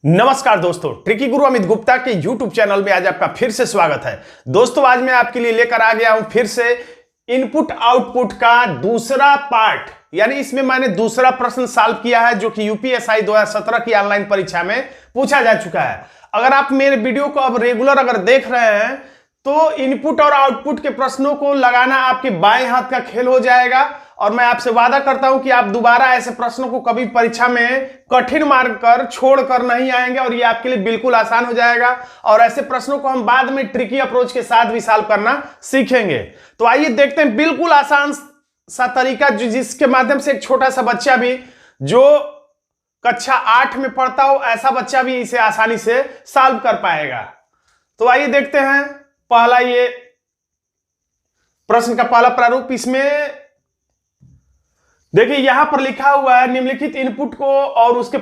नमस्कार दोस्तों, ट्रिकी गुरु अमित गुप्ता के YouTube चैनल में आज आपका फिर से स्वागत है। दोस्तों आज मैं आपके लिए लेकर आ गया हूं फिर से इनपुट आउटपुट का दूसरा पार्ट, यानी इसमें मैंने दूसरा प्रश्न सॉल्व किया है जो कि यूपीएससी 2017 की ऑनलाइन परीक्षा में पूछा जा चुका है। अगर आप मेरे वीडियो को अब रेगुलर अगर देख रहे हैं तो इनपुट और आउटपुट के प्रश्नों को लगाना आपके बाएं हाथ का खेल हो जाएगा और मैं आपसे वादा करता हूं कि आप दोबारा ऐसे प्रश्नों को कभी परीक्षा में कठिन मानकर छोड़कर नहीं आएंगे और ये आपके लिए बिल्कुल आसान हो जाएगा और ऐसे प्रश्नों को हम बाद में ट्रिकी अप्रोच के साथ भी सॉल्व करना सीखेंगे। तो आइए देखते हैं बिल्कुल आसान सा तरीका जिसके माध्यम से एक छोटा सा बच्चा भी जो कक्षा 8 में पढ़ता हो ऐसा बच्चा भी इसे आसानी से सॉल्व कर पाएगा। तो आइए देखते हैं पहला ये प्रश्न का पहला प्रारूप। इसमें देखिए यहां पर लिखा हुआ है निम्नलिखित इनपुट को और उसके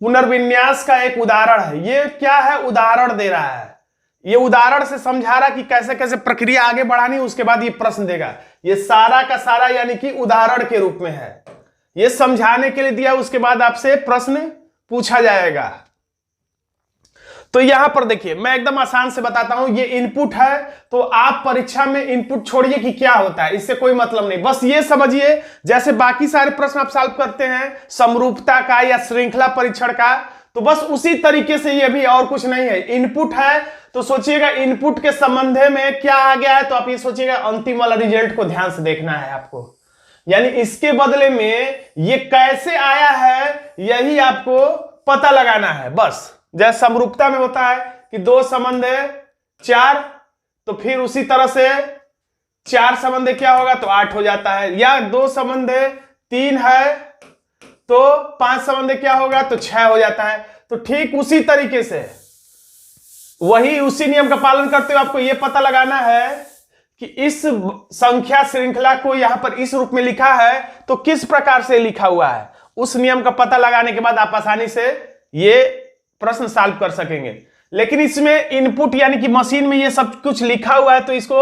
पुनर्विन्यास का एक उदाहरण है। ये क्या है, उदाहरण दे रहा है। ये उदाहरण से समझा रहा कि कैसे कैसे प्रक्रिया आगे बढ़ानी, उसके बाद ये प्रश्न देगा। ये सारा का सारा यानी कि उदाहरण के रूप में है, ये समझाने के लिए दिया, उसके बाद आपसे प्रश्न पूछा जाएगा। तो यहां पर देखिए मैं एकदम आसान से बताता हूं, ये इनपुट है तो आप परीक्षा में इनपुट छोड़िए कि क्या होता है, इससे कोई मतलब नहीं। बस ये समझिए जैसे बाकी सारे प्रश्न आप सॉल्व करते हैं समरूपता का या श्रृंखला परीक्षण का, तो बस उसी तरीके से ये भी, और कुछ नहीं है। इनपुट है तो सोचिएगा इनपुट के संबंध में क्या आ गया है, तो आप ये सोचिएगा अंतिम वाला रिजल्ट को ध्यान से देखना है आपको, यानी इसके बदले में ये कैसे आया है यही आपको पता लगाना है। बस जैसे समरूपता में होता है कि 2 संबंध है 4, तो फिर उसी तरह से 4 संबंध क्या होगा तो 8 हो जाता है, या 2 संबंध 3 है तो 5 संबंध क्या होगा तो 6 हो जाता है। तो ठीक उसी तरीके से वही उसी नियम का पालन करते हुए आपको यह पता लगाना है कि इस संख्या श्रृंखला को यहां पर इस रूप में लिखा है तो किस प्रकार से लिखा हुआ है। उस नियम का पता लगाने के बाद आप आसानी से ये प्रश्न सॉल्व कर सकेंगे। लेकिन इसमें इनपुट यानी कि मशीन में ये सब कुछ लिखा हुआ है तो इसको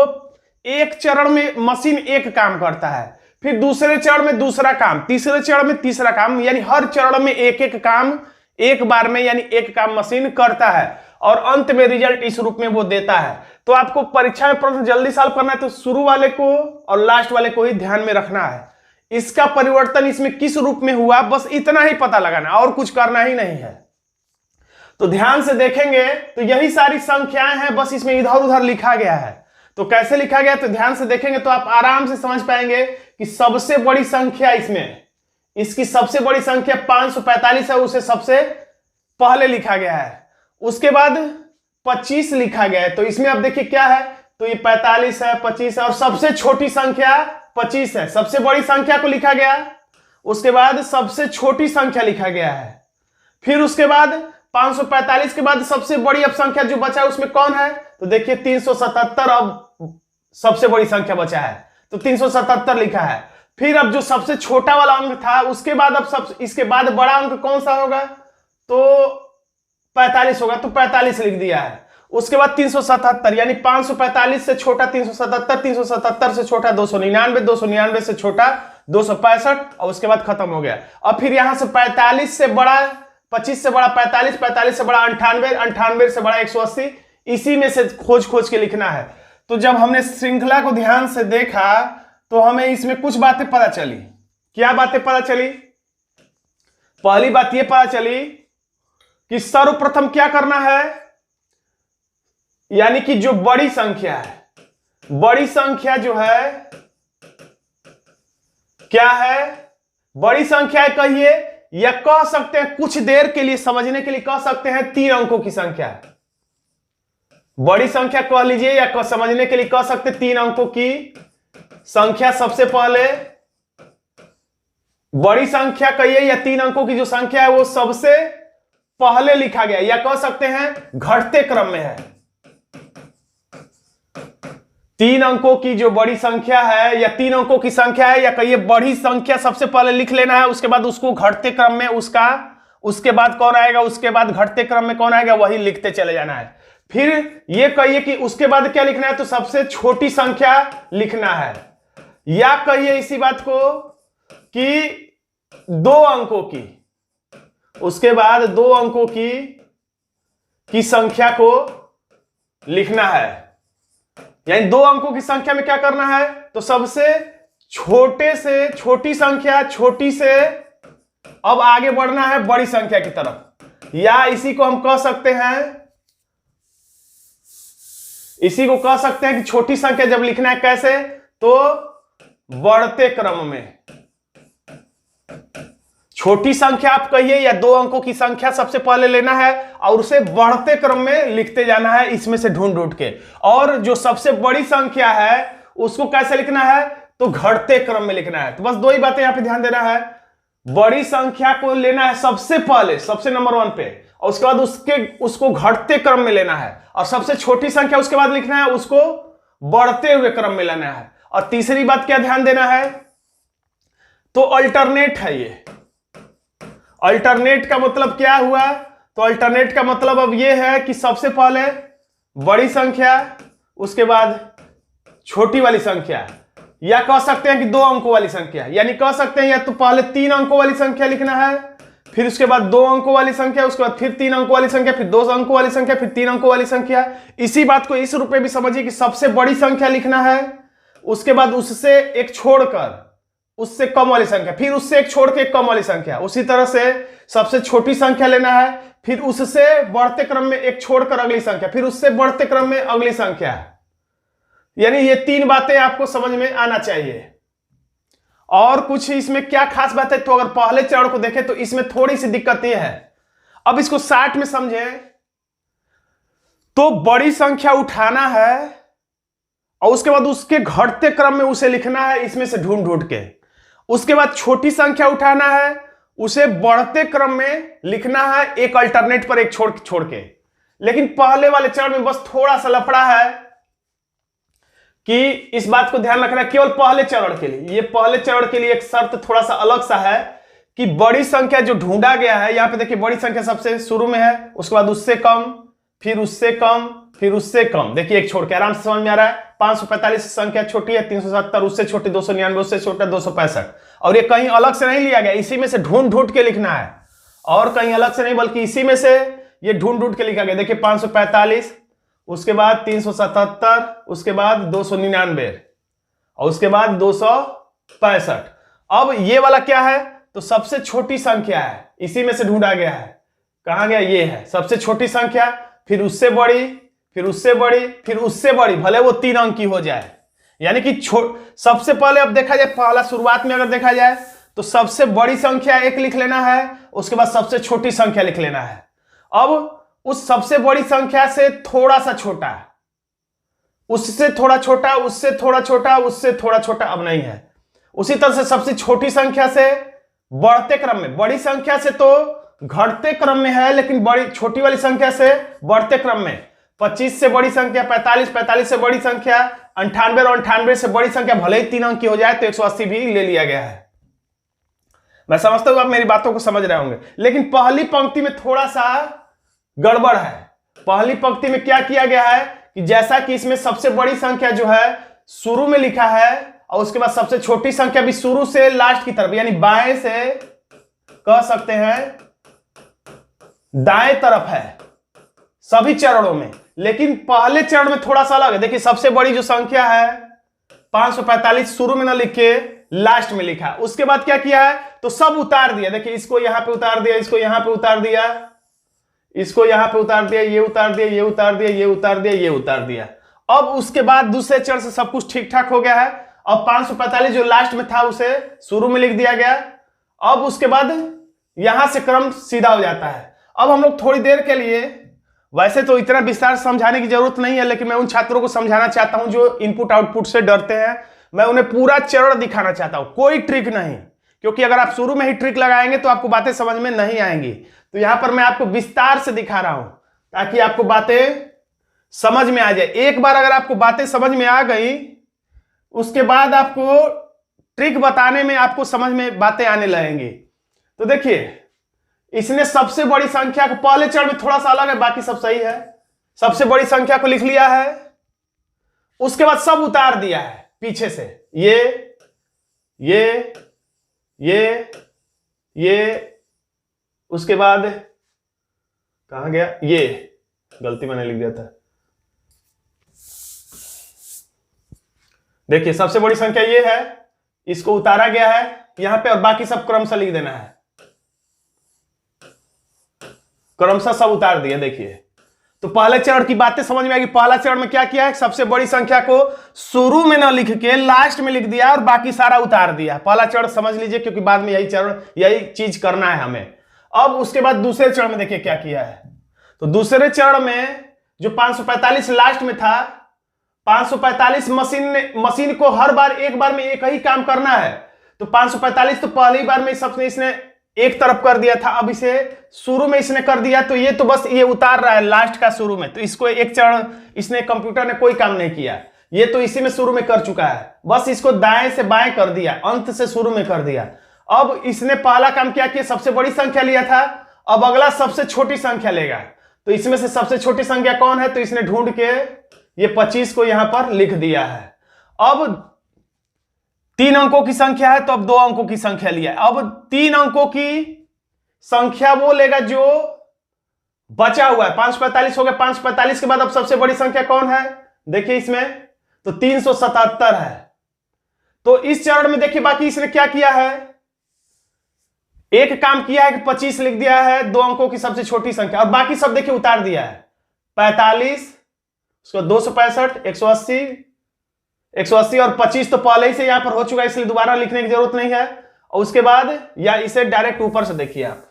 एक चरण में मशीन एक काम करता है, फिर दूसरे चरण में दूसरा काम, तीसरे चरण में तीसरा काम, यानी हर चरण में एक एक काम एक बार में यानी एक काम मशीन करता है और अंत में रिजल्ट इस रूप में वो देता है। तो आपको परीक्षा में प्रश्न जल्दी सॉल्व करना है तो शुरू वाले को और लास्ट वाले को ही ध्यान में रखना है। इसका परिवर्तन इसमें किस रूप में हुआ बस इतना ही पता लगाना, और कुछ करना ही नहीं है। तो ध्यान से देखेंगे तो यही सारी संख्याएं हैं, बस इसमें इधर उधर लिखा गया है। तो कैसे लिखा गया तो ध्यान से देखेंगे तो आप आराम से समझ पाएंगे कि सबसे बड़ी संख्या इसमें, इसकी सबसे बड़ी संख्या 545 है, उसे सबसे पहले लिखा गया है। उसके बाद 25 लिखा गया है, तो इसमें अब देखिए क्या है तो ये 45 है, 25 है और सबसे छोटी संख्या 25 है। सबसे बड़ी संख्या को लिखा गया, उसके बाद सबसे छोटी संख्या लिखा गया है, फिर उसके बाद 545 के बाद सबसे बड़ी अब संख्या जो बचा है उसमें कौन है तो देखिए 377 अब सबसे बड़ी संख्या बचा है तो 377 लिखा है। फिर अब जो सबसे छोटा वाला अंक था उसके बाद अब इसके बाद बड़ा अंक कौन सा होगा तो 45 होगा तो 45 लिख दिया है। उसके बाद 377 यानी 545 से छोटा 377, 377 से छोटा 299, 299 से छोटा 265 और उसके बाद खत्म हो गया। और फिर यहां से 45 से बड़ा 25 से बड़ा 45, 45 से बड़ा 98, 98 से बड़ा 180, इसी में से खोज खोज के लिखना है। तो जब हमने श्रृंखला को ध्यान से देखा तो हमें इसमें कुछ बातें पता चली। क्या बातें पता चली? पहली बात यह पता चली कि सर्वप्रथम क्या करना है, यानी कि जो बड़ी संख्या है, बड़ी संख्या जो है क्या है, बड़ी संख्या है कहिए, या कह सकते हैं कुछ देर के लिए समझने के लिए कह सकते हैं 3 अंकों की संख्या। बड़ी संख्या कह लीजिए या समझने के लिए कह सकते 3 अंकों की संख्या। सबसे पहले बड़ी संख्या कहिए या 3 अंकों की जो संख्या है वो सबसे पहले लिखा गया, या कह सकते हैं घटते क्रम में है। 3 अंकों की जो बड़ी संख्या है या 3 अंकों की संख्या है, या कहिए बड़ी संख्या सबसे पहले लिख लेना है, उसके बाद उसको घटते क्रम में उसके बाद कौन आएगा, उसके बाद घटते क्रम में कौन आएगा वही लिखते चले जाना है। फिर ये कहिए कि उसके बाद क्या लिखना है तो सबसे छोटी संख्या लिखना है, या कहिए इसी बात को कि 2 अंकों की उसके बाद 2 अंकों की संख्या को लिखना है। यानी 2 अंकों की संख्या में क्या करना है, तो सबसे छोटे से छोटी संख्या, छोटी से अब आगे बढ़ना है बड़ी संख्या की तरफ। या इसी को हम कह सकते हैं, इसी को कह सकते हैं कि छोटी संख्या जब लिखना है कैसे, तो बढ़ते क्रम में। छोटी संख्या आप कहिए या 2 अंकों की संख्या सबसे पहले लेना है और उसे बढ़ते क्रम में लिखते जाना है, इसमें से ढूंढ ढूंढ के। और जो सबसे बड़ी संख्या है उसको कैसे लिखना है, तो घटते क्रम में लिखना है। तो बस 2 ही बातें यहां पे ध्यान देना है। बड़ी संख्या को लेना है सबसे पहले, सबसे नंबर 1 पे, और उसके बाद उसको घटते क्रम में लेना है। और सबसे छोटी संख्या उसके बाद लिखना है, उसको बढ़ते हुए क्रम में लेना है। और तीसरी बात क्या ध्यान देना है, तो अल्टरनेट है ये। अल्टरनेट का मतलब क्या हुआ, तो अल्टरनेट का मतलब अब ये है कि सबसे पहले बड़ी संख्या, उसके बाद छोटी वाली संख्या, या कह सकते हैं कि 2 अंकों वाली संख्या। यानी कह सकते हैं या तो पहले 3 अंकों वाली संख्या लिखना है, फिर उसके बाद 2 अंकों वाली संख्या, उसके बाद फिर 3 अंकों वाली संख्या, फिर 2 अंकों वाली संख्या, फिर 3 अंकों वाली संख्या। इसी बात को इस रूप में भी समझिए कि सबसे बड़ी संख्या लिखना है, उसके बाद उससे एक छोड़कर उससे कम वाली संख्या, फिर उससे एक छोड़ के एक कम वाली संख्या। उसी तरह से सबसे छोटी संख्या लेना है, फिर उससे बढ़ते क्रम में एक छोड़कर अगली संख्या, फिर उससे बढ़ते क्रम में अगली संख्या। यानी ये 3 बातें आपको समझ में आना चाहिए। और कुछ इसमें क्या खास बात है, तो अगर पहले चरण को देखें तो इसमें थोड़ी सी दिक्कत यह है। अब इसको 60 में समझें तो बड़ी संख्या उठाना है और उसके बाद उसके घटते क्रम में उसे लिखना है, इसमें से ढूंढ ढूंढ के। उसके बाद छोटी संख्या उठाना है, उसे बढ़ते क्रम में लिखना है, एक अल्टरनेट पर एक छोड़ के। लेकिन पहले वाले चरण में बस थोड़ा सा लफड़ा है कि इस बात को ध्यान रखना, केवल पहले चरण के लिए, ये पहले चरण के लिए एक शर्त थोड़ा सा अलग सा है कि बड़ी संख्या जो ढूंढा गया है, यहां पे देखिए बड़ी संख्या सबसे शुरू में है, उसके बाद उससे कम, फिर उससे कम, फिर उससे कम। देखिए एक छोड़ के, आराम से समझ में आ रहा है। 545 संख्या छोटी है, 370 उससे छोटी, 299 उससे छोटा, 265। और ये कहीं अलग से नहीं लिया गया, इसी में से ढूंढ ढूंढ के लिखना है, और कहीं अलग से नहीं, बल्कि इसी में से ये ढूंढ ढूंढ के लिखा गया। देखिए 545, उसके बाद 377, उसके बाद 299 और उसके बाद 265। अब ये वाला क्या है, तो सबसे छोटी संख्या है, इसी में से ढूंढा गया है। कहां गया, ये है सबसे छोटी संख्या, फिर उससे बड़ी, फिर उससे बड़ी, फिर उससे बड़ी, भले वो 3 अंक की हो जाए। यानी कि सबसे पहले अब देखा जाए, पहला शुरुआत में अगर देखा जाए तो सबसे बड़ी संख्या 1 लिख लेना है, उसके बाद सबसे छोटी संख्या लिख लेना है। अब उस सबसे बड़ी संख्या से थोड़ा सा छोटा, उससे थोड़ा छोटा, उससे थोड़ा छोटा, उससे थोड़ा छोटा अब नहीं है। उसी तरह से सबसे छोटी संख्या से बढ़ते क्रम में, बड़ी संख्या से तो घटते क्रम में है, लेकिन बड़ी छोटी वाली संख्या से बढ़ते क्रम में। 25 से बड़ी संख्या 45, 45 से बड़ी संख्या 98 और 98 से बड़ी संख्या भले ही 3 अंक की हो जाए तो 180 भी ले लिया गया है। मैं समझता हूं आप मेरी बातों को समझ रहे होंगे। लेकिन पहली पंक्ति में थोड़ा सा गड़बड़ है। पहली पंक्ति में क्या किया गया है कि जैसा कि इसमें सबसे बड़ी संख्या जो है शुरू में लिखा है, और उसके बाद सबसे छोटी संख्या भी शुरू से लास्ट की तरफ, यानी बाएं से कह सकते हैं दाएं तरफ है सभी चरणों में। लेकिन पहले चरण में थोड़ा सा अलग है। देखिए सबसे बड़ी जो संख्या है 545 शुरू में ना लिख के लास्ट में लिखा। उसके बाद क्या किया है, तो सब उतार दिया। देखिए इसको यहां पे उतार दिया, इसको यहां पे उतार दिया, इसको यहां पे उतार दिया, ये उतार दिया, ये उतार दिया, ये उतार दिया, ये उतार दिया। अब उसके बाद दूसरे चरण से सब कुछ ठीक ठाक हो गया है। अब 545 जो लास्ट में था उसे शुरू में लिख दिया गया। अब उसके बाद यहां से क्रम सीधा हो जाता है। अब हम लोग थोड़ी देर के लिए, वैसे तो इतना विस्तार से समझाने की जरूरत नहीं है, लेकिन मैं उन छात्रों को समझाना चाहता हूं जो इनपुट आउटपुट से डरते हैं। मैं उन्हें पूरा चरण दिखाना चाहता हूं, कोई ट्रिक नहीं, क्योंकि अगर आप शुरू में ही ट्रिक लगाएंगे तो आपको बातें समझ में नहीं आएंगी। तो यहां पर मैं आपको विस्तार से दिखा रहा हूं ताकि आपको बातें समझ में आ जाए। एक बार अगर आपको बातें समझ में आ गई, उसके बाद आपको ट्रिक बताने में आपको समझ में बातें आने लगेंगी। तो देखिए इसने सबसे बड़ी संख्या को, पहले चरण में थोड़ा सा अलग है, बाकी सब सही है। सबसे बड़ी संख्या को लिख लिया है, उसके बाद सब उतार दिया है पीछे से, ये, उसके बाद कहां गया, ये गलती मैंने लिख दिया था। देखिए सबसे बड़ी संख्या ये है, इसको उतारा गया है यहां पे और बाकी सब क्रमशः लिख देना है, क्रमशः सब उतार दिया। देखिए तो पहले चरण की बातें समझ में आएगी। पहला चरण में क्या किया है, सबसे बड़ी संख्या को शुरू में ना लिख के लास्ट में लिख दिया और बाकी सारा उतार दिया। पहला चरण समझ लीजिए, क्योंकि बाद में यही चीज करना है हमें। अब उसके बाद दूसरे चरण में देखिए क्या किया है। तो दूसरे चरण में जो 545 लास्ट में था, 545 मशीन को हर बार एक बार में एक ही काम करना है। तो 545 तो पहली बार में सबने इसने एक तरफ कर दिया था, अब इसे शुरू में इसने कर दिया, तो ये तो बस ये उतार रहा है लास्ट का शुरू में। तो इसको एक चरण इसने कंप्यूटर ने कोई काम नहीं किया, ये तो इसी में शुरू में कर चुका है, बस इसको दाएं से बाएं कर दिया, अंत से शुरू में कर दिया। अब इसने पहला काम क्या किया, सबसे बड़ी संख्या लिया था, अब अगला सबसे छोटी संख्या लेगा। तो इसमें से सबसे छोटी संख्या कौन है, तो इसने ढूंढ के ये 25 को यहां पर लिख दिया है। अब 3 अंकों की संख्या है तो अब 2 अंकों की संख्या लिया है। अब 3 अंकों की संख्या वो लेगा जो बचा हुआ है। 545 हो गया, 545 के बाद अब सबसे बड़ी संख्या कौन है, देखिए इसमें तो 377 है। तो इस चरण में देखिए बाकी इसने क्या किया है, एक काम किया है कि 25 लिख दिया है, 2 अंकों की सबसे छोटी संख्या, और बाकी सब देखिए उतार दिया है। 45, उसको 265, 180 और 25 तो पहले ही से यहां पर हो चुका है, इसलिए दोबारा लिखने की जरूरत नहीं है। और उसके बाद या इसे डायरेक्ट ऊपर से देखिए आप,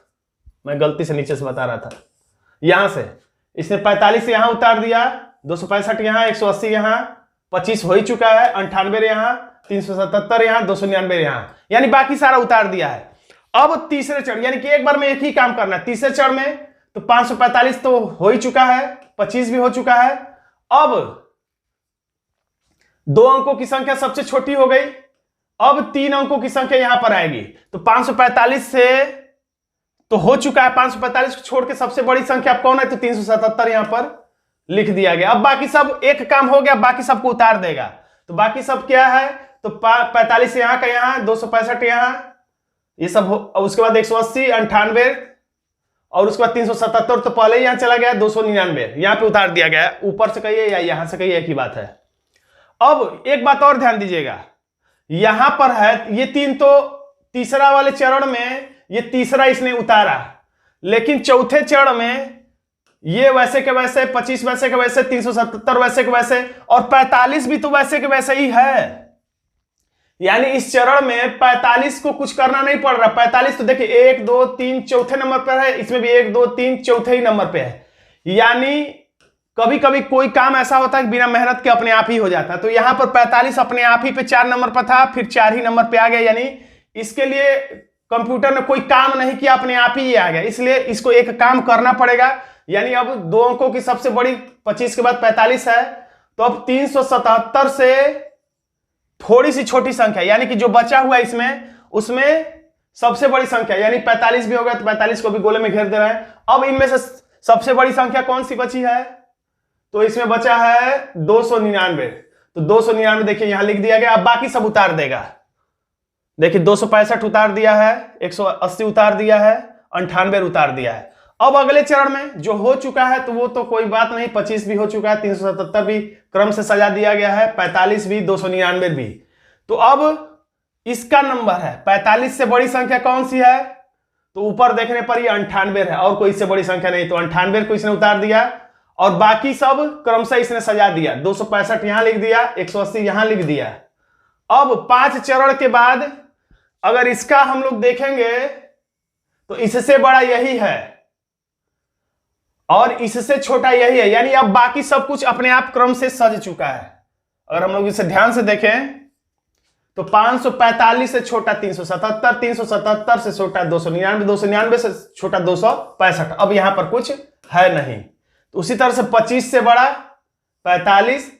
मैं गलती से नीचे से बता रहा था, यहां से इसने 45 यहां उतार दिया, 265 यहां, 180 यहां, 25 हो ही चुका है, 98 यहां, 377 यहां, 299 यहां, यानी बाकी सारा उतार दिया है। अब तीसरे चरण, यानी कि एक बार में एक ही काम करना है। तीसरे चरण में तो 545 तो हो ही चुका है, 25 भी हो चुका है। अब 2 अंकों की संख्या सबसे छोटी हो गई, अब 3 अंकों की संख्या यहां पर आएगी। तो 545 से तो हो चुका है, 545 को छोड़ के सबसे बड़ी संख्या कौन है, तो 377 यहां पर लिख दिया गया। अब बाकी सब एक काम हो गया, बाकी सबको उतार देगा। तो बाकी सब क्या है, तो 45 यहां का यहां, 265 यहां, ये सब हो। उसके बाद 180, 98 और उसके बाद 377 तो पहले ही यहां चला गया, 299 यहां पे उतार दिया गया। ऊपर से कहिए या यहां से कहिए, एक ही बात है। अब एक बात और ध्यान दीजिएगा, यहां पर है ये 3, तो तीसरा वाले चरण में ये तीसरा इसने उतारा, लेकिन चौथे चरण में ये वैसे के वैसे, 25 वैसे के वैसे, 377 वैसे के वैसे और 45 भी तो वैसे के वैसे ही है। यानी इस चरण में 45 को कुछ करना नहीं पड़ रहा। 45 तो देखिए 1 2 3 चौथे नंबर पर है, इसमें भी 1 2 3 चौथे ही नंबर पे है। यानी कभी कभी कोई काम ऐसा होता है कि बिना मेहनत के अपने आप ही हो जाता है। तो यहां पर 45 अपने आप ही पे 4 नंबर पर था, फिर 4 ही नंबर पे आ गया, यानी इसके लिए कंप्यूटर ने कोई काम नहीं किया, अपने आप ही ये आ गया। इसलिए इसको एक काम करना पड़ेगा। यानी अब 2 अंकों की सबसे बड़ी 25 के बाद 45 है, तो अब 377 से थोड़ी सी छोटी संख्या, यानी कि जो बचा हुआ है इसमें, उसमें सबसे बड़ी संख्या यानी 45 भी हो गया, तो 45 को भी गोले में घेर दे रहे हैं। अब इनमें से सबसे बड़ी संख्या कौन सी बची है, तो इसमें बचा है 299। तो 299 देखिए यहां लिख दिया गया। अब बाकी सब उतार देगा। देखिए 265 उतार दिया है, 180 उतार दिया है, 98 उतार दिया है। अब अगले चरण में जो हो चुका है तो वो तो कोई बात नहीं, 25 भी हो चुका है, 377 भी क्रम से सजा दिया गया है, 45 भी, 299 भी। तो अब इसका नंबर है 45 से बड़ी संख्या कौन सी है, तो ऊपर देखने पर ये 98 है और कोई इससे बड़ी संख्या नहीं। तो 98 को इसने उतार दिया और बाकी सब क्रम से इसने सजा दिया। 265 यहां लिख दिया, 180 यहां लिख दिया। अब 5 चरण के बाद अगर इसका हम लोग देखेंगे तो इससे बड़ा यही है और इससे छोटा यही है, यानी अब बाकी सब कुछ अपने आप क्रम से सज चुका है। अगर हम लोग इसे ध्यान से देखें तो 545 से छोटा 377, 377 से छोटा 299, 299 से छोटा 265। अब यहां पर कुछ है नहीं। तो उसी तरह से 25 से बड़ा 45,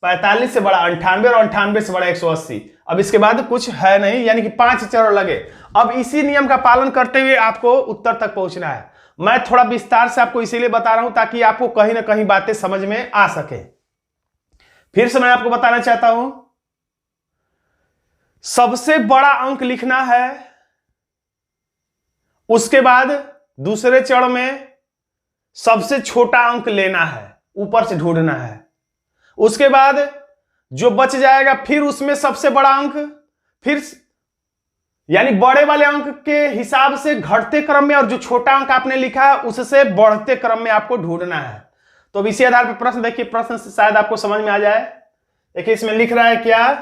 45 से बड़ा 98 और 98 से बड़ा 180। अब इसके बाद कुछ है नहीं, यानी कि 5 चरण लगे। अब इसी नियम का पालन करते हुए आपको उत्तर तक पहुंचना है। मैं थोड़ा विस्तार से आपको इसीलिए बता रहा हूं ताकि आपको कहीं ना कहीं बातें समझ में आ सके। फिर से मैं आपको बताना चाहता हूं, सबसे बड़ा अंक लिखना है, उसके बाद दूसरे चरण में सबसे छोटा अंक लेना है, ऊपर से ढूंढना है। उसके बाद जो बच जाएगा फिर उसमें सबसे बड़ा अंक, फिर यानी बड़े वाले अंक के हिसाब से घटते क्रम में, और जो छोटा अंक आपने लिखा है उससे बढ़ते क्रम में आपको ढूंढना है। तो अब इसी आधार पर प्रश्न देखिए, प्रश्न से शायद आपको समझ में आ जाए। देखिए इसमें लिख रहा है क्या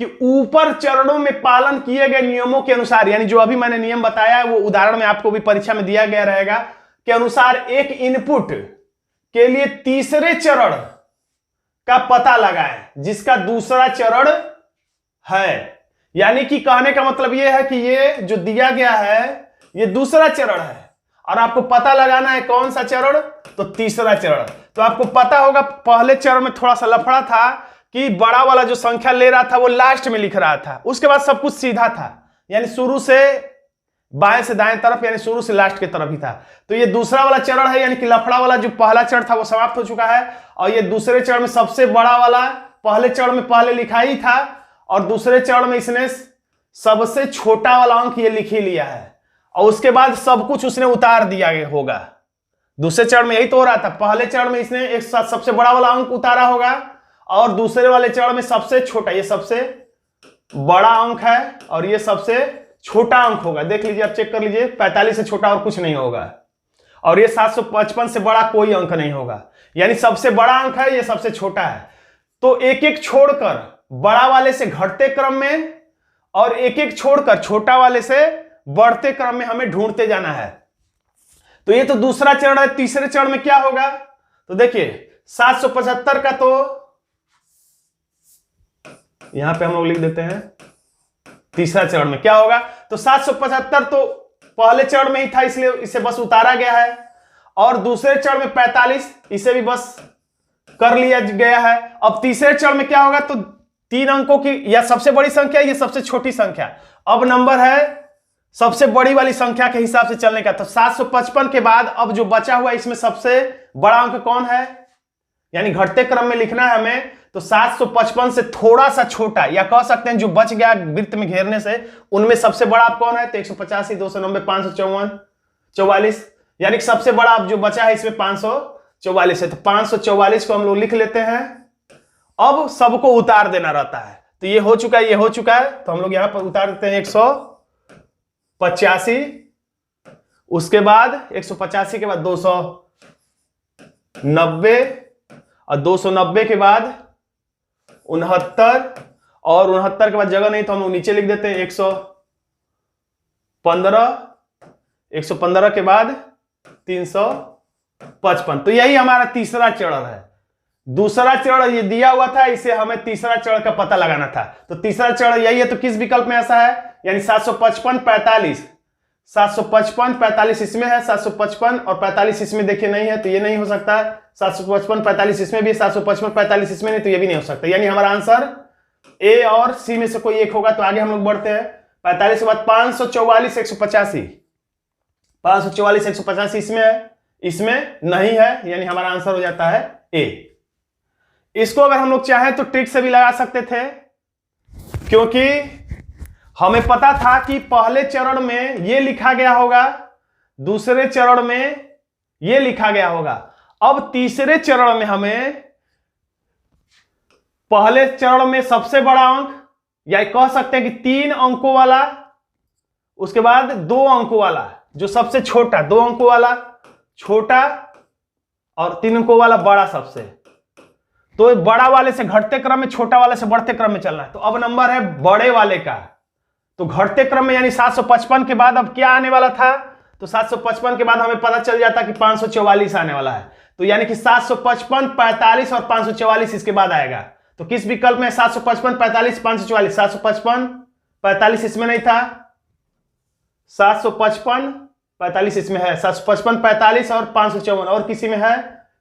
कि ऊपर चरणों में पालन किए गए नियमों के अनुसार, यानी जो अभी मैंने नियम बताया वो उदाहरण में आपको भी परीक्षा में दिया गया रहेगा, के अनुसार एक इनपुट के लिए तीसरे चरण का पता लगाएं जिसका दूसरा चरण है। यानी कि कहने का मतलब यह है कि ये जो दिया गया है ये दूसरा चरण है और आपको पता लगाना है कौन सा चरण, तो तीसरा चरण। तो आपको पता होगा पहले चरण में थोड़ा सा लफड़ा था कि बड़ा वाला जो संख्या ले रहा था वो लास्ट में लिख रहा था, उसके बाद सब कुछ सीधा था, यानी शुरू से बाएं से दाएं तरफ, यानी शुरू से लास्ट की तरफ ही था। तो ये दूसरा वाला चरण है, यानी कि लफड़ा वाला जो पहला चरण था वो समाप्त हो चुका है, और ये दूसरे चरण में सबसे बड़ा वाला पहले चरण में पहले लिखा ही था, और दूसरे चरण में इसने सबसे छोटा वाला अंक ये लिख ही लिया है, और उसके बाद सब कुछ उसने उतार दिया होगा। दूसरे चरण में यही तो हो रहा था, पहले चरण में इसने एक साथ सबसे बड़ा वाला अंक उतारा होगा, और दूसरे वाले चरण में सबसे छोटा, ये सबसे बड़ा अंक है और ये सबसे छोटा अंक होगा। देख लीजिए, आप चेक कर लीजिए, 45 से छोटा और कुछ नहीं होगा, और ये 755 से बड़ा कोई अंक नहीं होगा, यानी सबसे बड़ा अंक है, ये सबसे छोटा है। तो एक एक छोड़कर बड़ा वाले से घटते क्रम में और एक एक छोड़कर छोटा वाले से बढ़ते क्रम में हमें ढूंढते जाना है। तो ये तो दूसरा चरण है। तीसरे चरण में क्या होगा, तो देखिए 775 का तो यहां पे हम लोग लिख देते हैं, तीसरा चरण में क्या होगा, तो 775 तो पहले चरण में ही था इसलिए इसे बस उतारा गया है, और दूसरे चरण में 45 इसे भी बस कर लिया गया है। अब तीसरे चरण में क्या होगा, तो 3 अंकों की या सबसे बड़ी संख्या, ये सबसे छोटी संख्या, अब नंबर है सबसे बड़ी वाली संख्या के हिसाब से चलने का। तो 755 के बाद अब जो बचा हुआ इसमें सबसे बड़ा अंक कौन है, यानी घटते क्रम में लिखना है हमें। तो 755 से थोड़ा सा छोटा, या कह सकते हैं जो बच गया वृत्त में घेरने से, उनमें सबसे बड़ा आप कौन है, तो 185, 290, 554, 44, यानी सबसे बड़ा अब जो बचा है इसमें 544 है। तो 544 को हम लोग लिख लेते हैं। अब सबको उतार देना रहता है, तो ये हो चुका है, ये हो चुका है, तो हम लोग यहां पर उतार देते हैं 185, उसके बाद 185 के बाद 290, और 290 के बाद 69, और 69 के बाद जगह नहीं तो हम लोग नीचे लिख देते हैं 115, 115 के बाद 355। तो यही हमारा तीसरा चरण है। दूसरा चरण ये दिया हुआ था, इसे हमें तीसरा चरण का पता लगाना था। तो तीसरा चरण यही है, तो किस विकल्प में ऐसा है, यानी 755, 45, 755, 45 इसमें है, 755 और 45 इसमें देखिए नहीं है, तो ये नहीं हो सकता है। 755, 45 इसमें भी है, 755, 45 इसमें नहीं, तो ये भी नहीं हो सकता। यानी हमारा आंसर ए और सी में से कोई एक होगा। तो आगे हम लोग बढ़ते हैं। 45 के बाद 544, 185, 544, 185 इसमें है, इसमें नहीं है, यानी हमारा आंसर हो जाता है ए। इसको अगर हम लोग चाहें तो ट्रिक से भी लगा सकते थे, क्योंकि हमें पता था कि पहले चरण में ये लिखा गया होगा, दूसरे चरण में ये लिखा गया होगा। अब तीसरे चरण में हमें पहले चरण में सबसे बड़ा अंक, या कह सकते हैं कि 3 अंकों वाला, उसके बाद 2 अंकों वाला जो सबसे छोटा, 2 अंकों वाला छोटा और 3 अंकों वाला बड़ा सबसे। तो बड़ा वाले से घटते क्रम में, छोटा वाले से बढ़ते क्रम में चलना है। तो अब नंबर है बड़े वाले का, तो घटते क्रम में, यानी 755 के बाद अब क्या आने वाला था, तो 755 के बाद हमें पता चल जाता कि 544 आने वाला है। तो यानी कि 755, 45 और 544 इसके बाद आएगा। तो किस विकल्प में 755, 45, 544, 755, 45 इसमें नहीं था, 755, 45 इसमें है, 755, 45 और 554, और किसी में है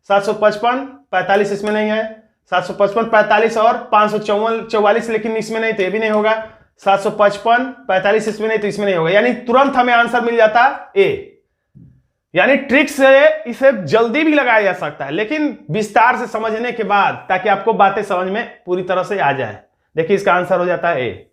755, 45 इसमें नहीं है, 755, 45 और 544 लेकिन इसमें नहीं, तो ये भी नहीं होगा। 755, 45 इसमें नहीं, तो इसमें नहीं होगा। यानी तुरंत हमें आंसर मिल जाता ए। यानी ट्रिक से इसे जल्दी भी लगाया जा सकता है, लेकिन विस्तार से समझने के बाद, ताकि आपको बातें समझ में पूरी तरह से आ जाए। देखिए इसका आंसर हो जाता है ए।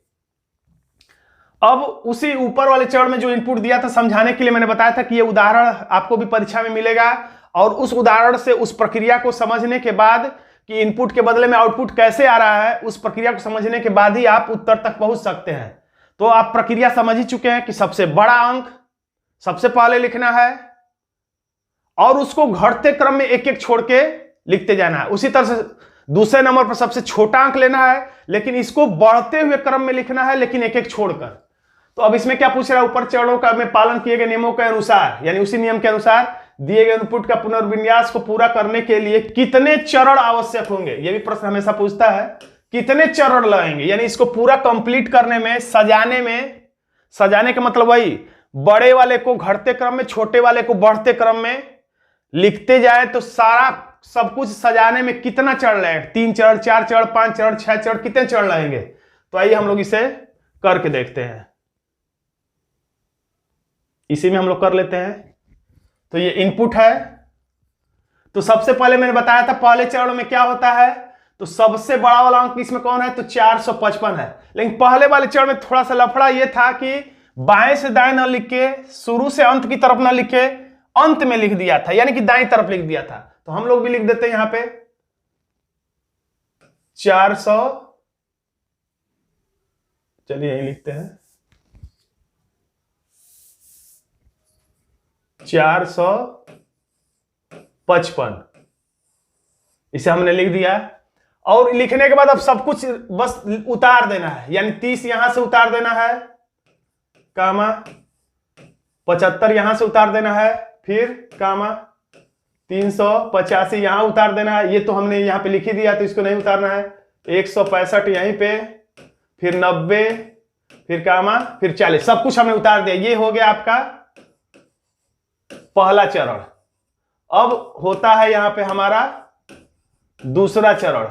अब उसी ऊपर वाले चरण में जो इनपुट दिया था समझाने के लिए मैंने बताया था कि ये उदाहरण आपको भी परीक्षा में मिलेगा, और उस उदाहरण से उस प्रक्रिया को समझने के बाद कि इनपुट के बदले में आउटपुट कैसे आ रहा है, उस प्रक्रिया को समझने के बाद ही आप उत्तर तक पहुंच सकते हैं। तो आप प्रक्रिया समझ ही चुके हैं कि सबसे बड़ा अंक सबसे पहले लिखना है और उसको घटते क्रम में एक एक छोड़ के लिखते जाना है। उसी तरह से दूसरे नंबर पर सबसे छोटा अंक लेना है, लेकिन इसको बढ़ते हुए क्रम में लिखना है, लेकिन एक एक छोड़कर। तो अब इसमें क्या पूछ रहा है, ऊपर चरणों का में पालन किए गए नियमों के अनुसार, यानी उसी नियम के अनुसार दिए गए इनपुट का पुनर्विन्यास को पूरा करने के लिए कितने चरण आवश्यक होंगे। यह भी प्रश्न हमेशा पूछता है, कितने चरण लगेंगे, यानी इसको पूरा कंप्लीट करने में, सजाने का मतलब वही बड़े वाले को घटते क्रम में, छोटे वाले को बढ़ते क्रम में लिखते जाए तो सारा सब कुछ सजाने में कितना चरण लगेगा, 3 चरण, 4 चरण, 5 चरण, 6 चरण, कितने चरण लगेंगे। तो आइए हम लोग इसे करके देखते हैं। इसी में हम लोग कर लेते हैं। तो ये इनपुट है। तो सबसे पहले मैंने बताया था पहले चरण में क्या होता है, तो सबसे बड़ा वाला अंक इसमें कौन है, तो 455 है। लेकिन पहले वाले चरण में थोड़ा सा लफड़ा यह था कि बाएं से दाएं ना लिख के, शुरू से अंत की तरफ ना लिखे, अंत में लिख दिया था, यानी कि दाएं तरफ लिख दिया था। तो हम लोग भी लिख देते हैं यहां पे 400, चलिए यही लिखते हैं 455, इसे हमने लिख दिया। और लिखने के बाद अब सब कुछ बस उतार देना है, यानी 30 यहां से उतार देना है, कामा 75 यहां से उतार देना है, फिर कामा 385 यहां उतार देना है। ये तो हमने यहां पे लिख ही दिया, तो इसको नहीं उतारना है। 165 यहीं पे, फिर 90, फिर कामा, फिर 40, सब कुछ हमने उतार दिया। ये हो गया आपका पहला चरण। अब होता है यहां पे हमारा दूसरा चरण।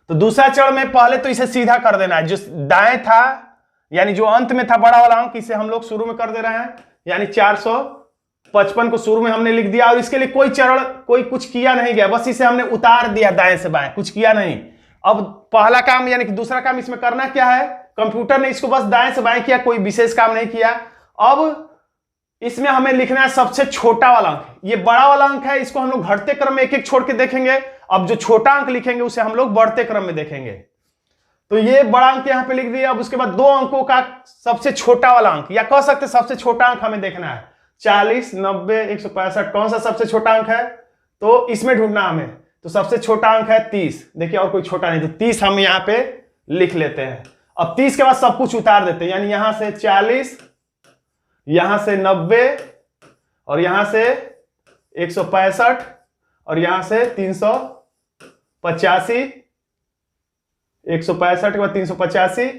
तो दूसरा चरण में पहले तो इसे सीधा कर देना है, जो दाएं था यानी जो अंत में था बड़ा वाला अंक, इसे हम लोग शुरू में कर दे रहे हैं, यानी 455 को शुरू में हमने लिख दिया। और इसके लिए कोई चरण, कोई कुछ किया नहीं गया, बस इसे हमने उतार दिया दाएं से बाएं, कुछ किया नहीं। अब पहला काम यानी कि दूसरा काम इसमें करना क्या है, कंप्यूटर ने इसको बस दाएं से बाएं किया, कोई विशेष काम नहीं किया। अब इसमें हमें लिखना है सबसे छोटा वाला अंक। ये बड़ा वाला अंक है, इसको हम लोग घटते क्रम में एक एक छोड़ के देखेंगे। अब जो छोटा अंक लिखेंगे उसे हम लोग बढ़ते क्रम में देखेंगे। तो ये बड़ा अंक यहां पे लिख दिया। अब उसके बाद 2 अंकों का सबसे छोटा वाला अंक, या कह सकते सबसे छोटा अंक हमें देखना है। 40, 90, 165 कौन सा सबसे छोटा अंक है, तो इसमें ढूंढना हमें। तो सबसे छोटा अंक है 30, देखिए और कोई छोटा नहीं, तो 30 हम यहां पे लिख लेते हैं। अब 30 के बाद सब कुछ उतार देते हैं, यानी यहां से 40, यहां से 90, और यहां से 165, और यहां से 385, 165 के बाद 385,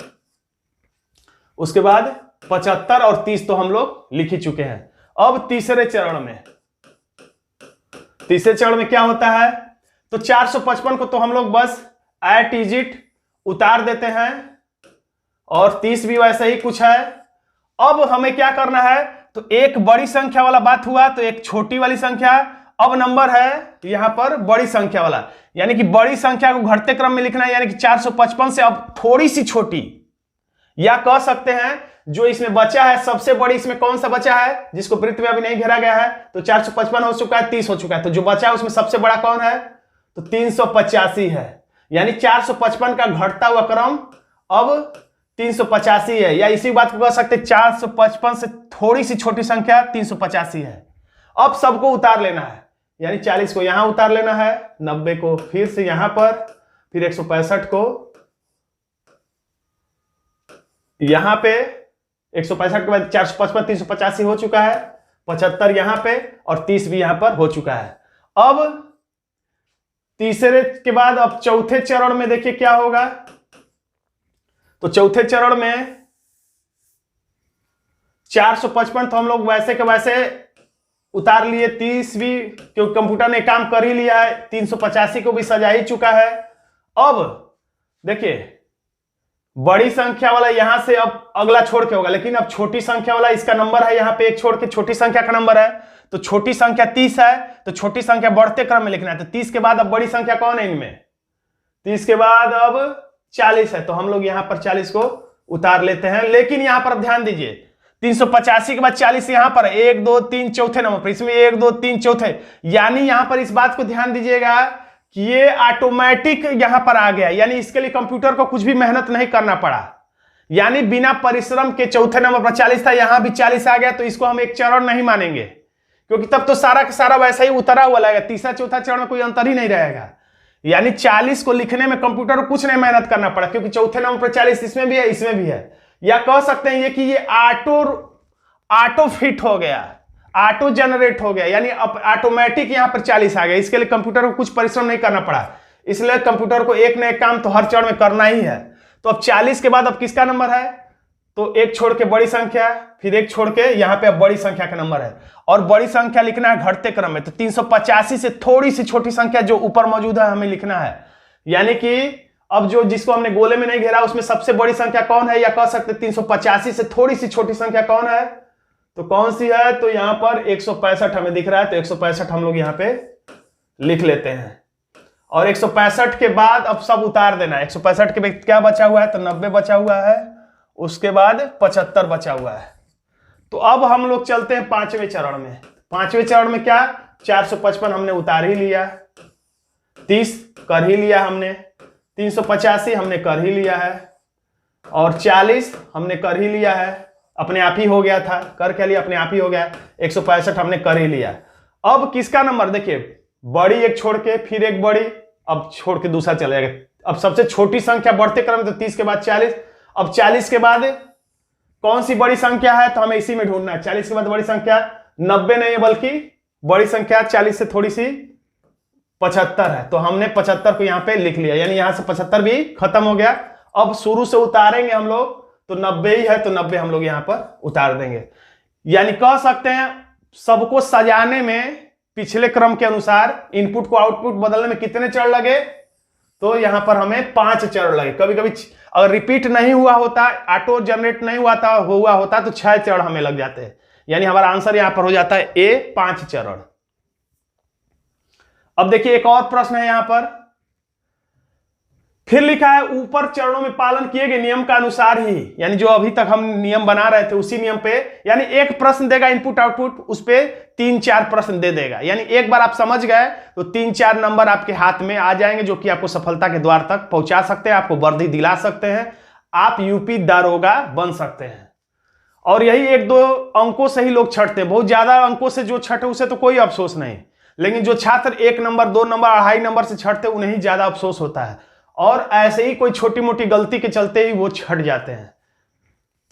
उसके बाद 75 और 30 तो हम लोग लिख ही चुके हैं। अब तीसरे चरण में क्या होता है, तो 455 को तो हम लोग बस एट इज इट उतार देते हैं, और 30 भी वैसे ही कुछ है। अब हमें क्या करना है, तो एक बड़ी संख्या वाला बात हुआ, तो एक छोटी वाली संख्या। अब नंबर है यहां पर बड़ी संख्या वाला, यानी कि बड़ी संख्या को घटते क्रम में लिखना है, यानी कि 455 से अब थोड़ी सी छोटी, या कह सकते हैं जो इसमें बचा है सबसे बड़ी, इसमें कौन सा बचा है जिसको वृत्त में अभी नहीं घेरा गया है, तो 455 हो चुका है, 30 हो चुका है, तो जो बचा है उसमें सबसे बड़ा कौन है, तो 385 है। यानी 455 का घटता हुआ क्रम अब 385 है, या इसी बात को कह सकते 455 से थोड़ी सी छोटी संख्या 385 है। अब सबको उतार लेना है, यानी 40 को यहां उतार लेना है, 90 को फिर से यहां पर, फिर 165 को यहां पे, 165 के बाद 455, 385 हो चुका है, 75 यहां पे, और 30 भी यहां पर हो चुका है। अब तीसरे के बाद अब चौथे चरण में देखिए क्या होगा। तो चौथे चरण में 455 तो हम लोग वैसे के वैसे उतार लिए, 30 भी क्योंकि कंप्यूटर ने काम कर ही लिया है, 385 को भी सजा ही चुका है। अब देखिए बड़ी संख्या वाला यहां से अब अगला छोड़ के होगा, लेकिन अब छोटी संख्या वाला इसका नंबर है, यहां पे एक छोड़ के छोटी संख्या का नंबर है, तो छोटी संख्या 30 है, तो छोटी संख्या बढ़ते क्रम में लिखना है। तो 30 के बाद अब बड़ी संख्या कौन है इनमें, 30 के बाद अब 40 है, तो हम लोग यहां पर 40 को उतार लेते हैं। लेकिन यहां पर ध्यान दीजिए 385 के बाद 40 यहां पर 1 2 3 चौथे नंबर पर, इसमें 1 2 3 चौथे, यानी यहां पर इस बात को ध्यान दीजिएगा कि ये ऑटोमेटिक यहां पर आ गया, यानी इसके लिए कंप्यूटर को कुछ भी मेहनत नहीं करना पड़ा, यानी बिना परिश्रम के चौथे नंबर पर 40 था, यहां भी 40 आ गया, तो इसको हम एक चरण नहीं मानेंगे, क्योंकि तब तो सारा का सारा वैसा ही उतरा हुआ लगेगा, तीसरा चौथा चरण में कोई अंतर ही नहीं रहेगा। यानी 40 को लिखने में कंप्यूटर को कुछ नहीं मेहनत करना पड़ा, क्योंकि चौथे नंबर पर 40 इसमें भी है, इसमें भी है। या कह सकते हैं ये कि ये ऑटो फिट हो गया, ऑटो जनरेट हो गया, यानी ऑटोमेटिक यहां पर 40 आ गया, इसके लिए कंप्यूटर को कुछ परिश्रम नहीं करना पड़ा। इसलिए कंप्यूटर को एक न एक काम तो हर चरण में करना ही है। तो अब 40 के बाद अब किसका नंबर है, तो एक छोड़ के बड़ी संख्या, फिर एक छोड़ के यहां पे अब बड़ी संख्या का नंबर है, और बड़ी संख्या लिखना है घटते क्रम में। तो 385 से थोड़ी सी छोटी संख्या जो ऊपर मौजूद है हमें लिखना है, यानी कि अब जो जिसको हमने गोले में नहीं घेरा उसमें सबसे बड़ी संख्या कौन है, या कह सकते 385 से थोड़ी सी छोटी संख्या कौन है, तो कौन सी है, तो यहां पर 165 हमें दिख रहा है, तो 165 हम लोग यहां पे लिख लेते हैं। और 165 के बाद अब सब उतार देना है। 165 के बाद क्या बचा हुआ है, तो 90 बचा हुआ है, उसके बाद 75 बचा हुआ है। तो अब हम लोग चलते हैं पांचवें चरण में। पांचवें चरण में क्या, 455 हमने उतार ही लिया, 30 कर ही लिया हमने, 385 हमने कर ही लिया है, और 40 हमने कर ही लिया है, अपने आप ही हो गया था, कर क्या लिया, अपने आप ही हो गया। 165 हमने कर ही लिया। अब किसका नंबर देखिए, बड़ी एक छोड़ के फिर एक बड़ी, अब छोड़ के दूसरा चला जाएगा। अब सबसे छोटी संख्या बढ़ते क्रम में, तो 30 के बाद 40, अब 40 के बाद कौन सी बड़ी संख्या है, तो हमें इसी में ढूंढना है। 40 के बाद बड़ी संख्या 90 नहीं है, बल्कि बड़ी संख्या 40 से थोड़ी सी 75 है, तो हमने 75 को यहां पे लिख लिया, यानी यहां से 75 भी खत्म हो गया। अब शुरू से उतारेंगे हम लोग, तो 90 ही है, तो 90 हम लोग यहां पर उतार देंगे। यानी कह सकते हैं सबको सजाने में पिछले क्रम के अनुसार इनपुट को आउटपुट बदलने में कितने चरण लगे, तो यहां पर हमें 5 चरण लगे। कभी कभी अगर रिपीट नहीं हुआ होता, ऑटो जनरेट नहीं हुआ होता तो 6 चरण हमें लग जाते हैं, यानी हमारा आंसर यहां पर हो जाता है ए, 5 चरण। अब देखिए एक और प्रश्न है यहां पर, फिर लिखा है ऊपर चरणों में पालन किए गए नियम का अनुसार ही, यानी जो अभी तक हम नियम बना रहे थे उसी नियम पे, यानी एक प्रश्न देगा इनपुट आउटपुट, उस पे 3-4 प्रश्न दे देगा, यानी एक बार आप समझ गए तो 3-4 नंबर आपके हाथ में आ जाएंगे, जो कि आपको सफलता के द्वार तक पहुंचा सकते हैं, आपको वर्दी दिला सकते हैं, आप यूपी दारोगा बन सकते हैं। और यही 1-2 अंकों से ही लोग छटते हैं, बहुत ज्यादा अंकों से जो छटे उसे तो कोई अफसोस नहीं, लेकिन जो छात्र 1 नंबर 2 नंबर 2.5 नंबर से छटते उन्हें ज्यादा अफसोस होता है, और ऐसे ही कोई छोटी मोटी गलती के चलते ही वो छट जाते हैं।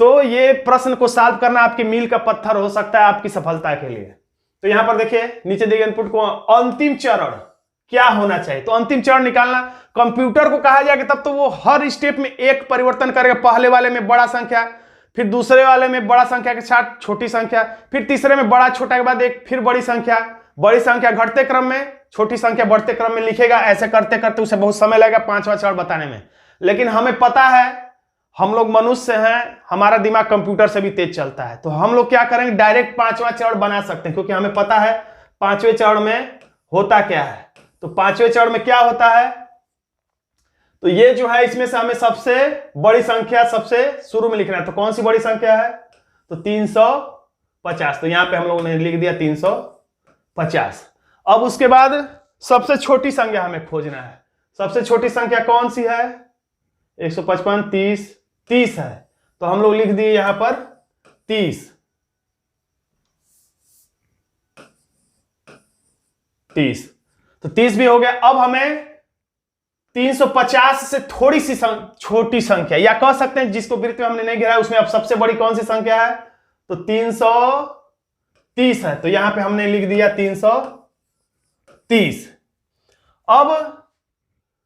तो ये प्रश्न को सॉल्व करना आपकी मील का पत्थर हो सकता है आपकी सफलता के लिए। तो यहां पर देखिए नीचे दिए इनपुट को अंतिम चरण क्या होना चाहिए, तो अंतिम चरण निकालना कंप्यूटर को कहा जाएगा, तब तो वो हर स्टेप में एक परिवर्तन करेगा। पहले वाले में बड़ा संख्या, फिर दूसरे वाले में बड़ा संख्या के साथ छोटी संख्या, फिर तीसरे में बड़ा छोटा के बाद एक फिर बड़ी संख्या घटते क्रम में, छोटी संख्या बढ़ते क्रम में लिखेगा। ऐसे करते करते उसे बहुत समय लगेगा 5वां चरण बताने में, लेकिन हमें पता है हम लोग मनुष्य हैं, हमारा दिमाग कंप्यूटर से भी तेज चलता है, तो हम लोग क्या करेंगे, डायरेक्ट 5वां चरण बना सकते हैं, क्योंकि हमें पता है 5वें चरण में होता क्या है। तो 5वें चरण में क्या होता है, तो ये जो है इसमें से हमें सबसे बड़ी संख्या सबसे शुरू में लिखना है। तो कौन सी बड़ी संख्या है, तो 350, तो यहां पे हम लोगों ने लिख दिया 350। अब उसके बाद सबसे छोटी संख्या हमें खोजना है। सबसे छोटी संख्या कौन सी है, 155, 30 है, तो हम लोग लिख दिए यहां पर 30। तो 30 भी हो गया। अब हमें 350 से थोड़ी सी छोटी संख्या, या कह सकते हैं जिसको वृत्त में हमने नहीं घेरा उसमें अब सबसे बड़ी कौन सी संख्या है, तो 330 है, तो यहां पे हमने लिख दिया 330। अब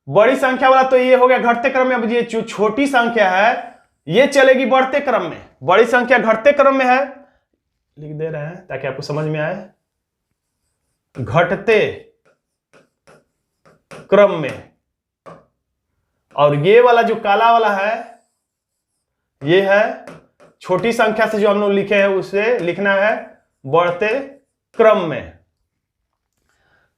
बड़ी संख्या वाला तो ये हो गया घटते क्रम में। अब ये जो छोटी संख्या है ये चलेगी बढ़ते क्रम में, बड़ी संख्या घटते क्रम में है, लिख दे रहे हैं ताकि आपको समझ में आए, घटते क्रम में। और ये वाला जो काला वाला है ये है छोटी संख्या से जो हम लोग लिखे हैं उसे लिखना है बढ़ते क्रम में।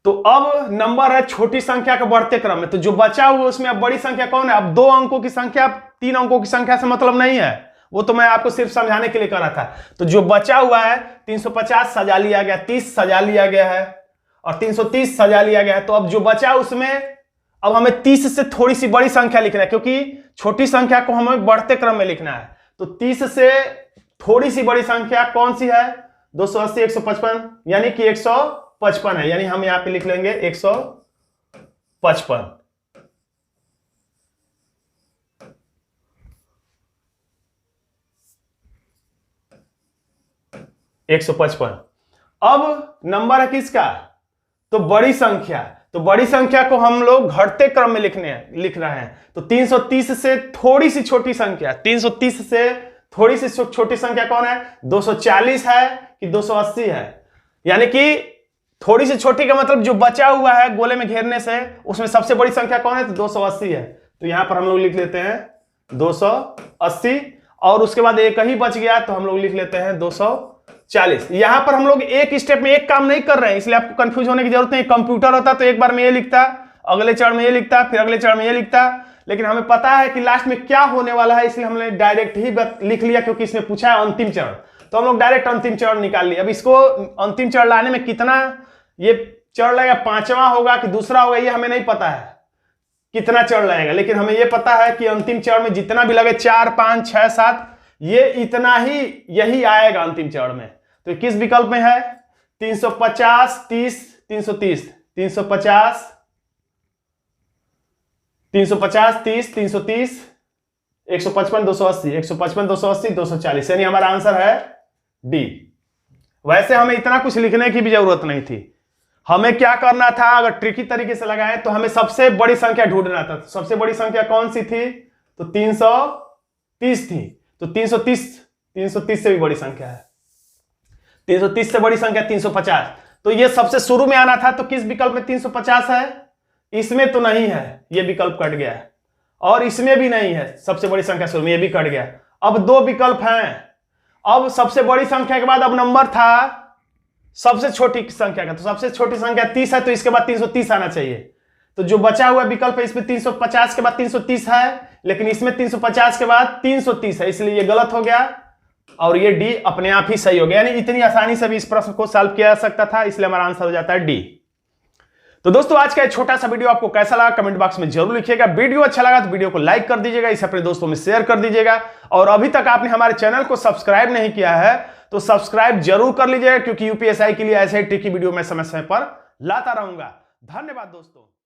तो अब नंबर है छोटी संख्या का बढ़ते क्रम में, तो जो बचा हुआ उसमें अब बड़ी संख्या कौन है, अब 2 अंकों की संख्या 3 अंकों की संख्या से मतलब नहीं है, वो तो मैं आपको सिर्फ समझाने के लिए कर रहा था। तो जो बचा हुआ है 350 सजा लिया गया, 30 सजा लिया गया है और 330 सजा लिया गया है। तो अब जो बचा उसमें अब हमें 30 से थोड़ी सी बड़ी संख्या लिखना है, क्योंकि छोटी संख्या को हमें बढ़ते क्रम में लिखना है। तो 30 से थोड़ी सी बड़ी संख्या कौन सी है? 280, 155, यानी कि 155 है, यानी हम यहां पे लिख लेंगे 155। अब नंबर है किसका? तो बड़ी संख्या। तो बड़ी संख्या को हम लोग घटते क्रम में लिख रहे हैं। तो 330 से थोड़ी सी छोटी संख्या, 330 से थोड़ी सी छोटी संख्या कौन है? 240 है कि 280 है? यानी कि थोड़ी सी छोटी का मतलब जो बचा हुआ है गोले में घेरने से, उसमें सबसे बड़ी संख्या कौन है? तो 280 है। तो यहां पर हम लोग लिख लेते हैं 280 और उसके बाद एक ही बच गया तो हम लोग लिख लेते हैं 240। यहां पर हम लोग एक स्टेप में एक काम नहीं कर रहे हैं, इसलिए आपको कंफ्यूज होने की जरूरत नहीं। कंप्यूटर होता तो एक बार में ये लिखता, अगले चरण में ये लिखता, फिर अगले चरण में ये लिखता, लेकिन हमें पता है कि लास्ट में क्या होने वाला है, इसलिए हमने डायरेक्ट ही लिख लिया, क्योंकि इसमें पूछा है अंतिम चरण। तो हम लोग डायरेक्ट अंतिम चरण निकाल लिया। अब इसको अंतिम चरण लाने में कितना ये चरण लगेगा, 5वां होगा कि दूसरा होगा, ये हमें नहीं पता है कितना चरण लगेगा, लेकिन हमें ये पता है कि अंतिम चरण में जितना भी लगे 4, 5, 6, 7 ये इतना ही यही आएगा अंतिम चरण में। तो किस विकल्प में है? 350, 30, 330, 350, 350, 30, 330, 155, 280, 155, 280, 240, यानी हमारा आंसर है डी। वैसे हमें इतना कुछ लिखने की भी जरूरत नहीं थी। हमें क्या करना था, अगर ट्रिकी तरीके से लगाए तो हमें सबसे बड़ी संख्या ढूंढना था। सबसे बड़ी संख्या कौन सी थी? तो 330 थी। तो 330 से भी बड़ी संख्या है। 330 से बड़ी संख्या 350। तो ये सबसे शुरू में आना था, तो किस विकल्प में 350 है? इसमें तो नहीं है, ये विकल्प कट गया है, और इसमें भी नहीं है सबसे बड़ी संख्या शुरू में, ये भी कट गया। अब 2 विकल्प हैं। अब सबसे बड़ी संख्या के बाद अब नंबर था सबसे छोटी संख्या का, तो सबसे छोटी संख्या 30 है, तो इसके बाद 330 आना चाहिए। तो जो बचा हुआ विकल्प है इसमें 350 के बाद 330 है, लेकिन इसमें 350 के बाद 330 है, इसलिए ये गलत हो गया और ये डी अपने आप ही सही हो गया। यानी इतनी आसानी से भी इस प्रश्न को सॉल्व किया जा सकता था, इसलिए हमारा आंसर हो जाता है डी। तो दोस्तों आज का एक छोटा सा वीडियो आपको कैसा लगा कमेंट बॉक्स में जरूर लिखिएगा। वीडियो अच्छा लगा तो वीडियो को लाइक कर दीजिएगा, इसे अपने दोस्तों में शेयर कर दीजिएगा, और अभी तक आपने हमारे चैनल को सब्सक्राइब नहीं किया है तो सब्सक्राइब जरूर कर लीजिएगा, क्योंकि यूपीएससी के लिए ऐसे ही ट्रिकी वीडियो मैं समय समय पर लाता रहूंगा। धन्यवाद दोस्तों।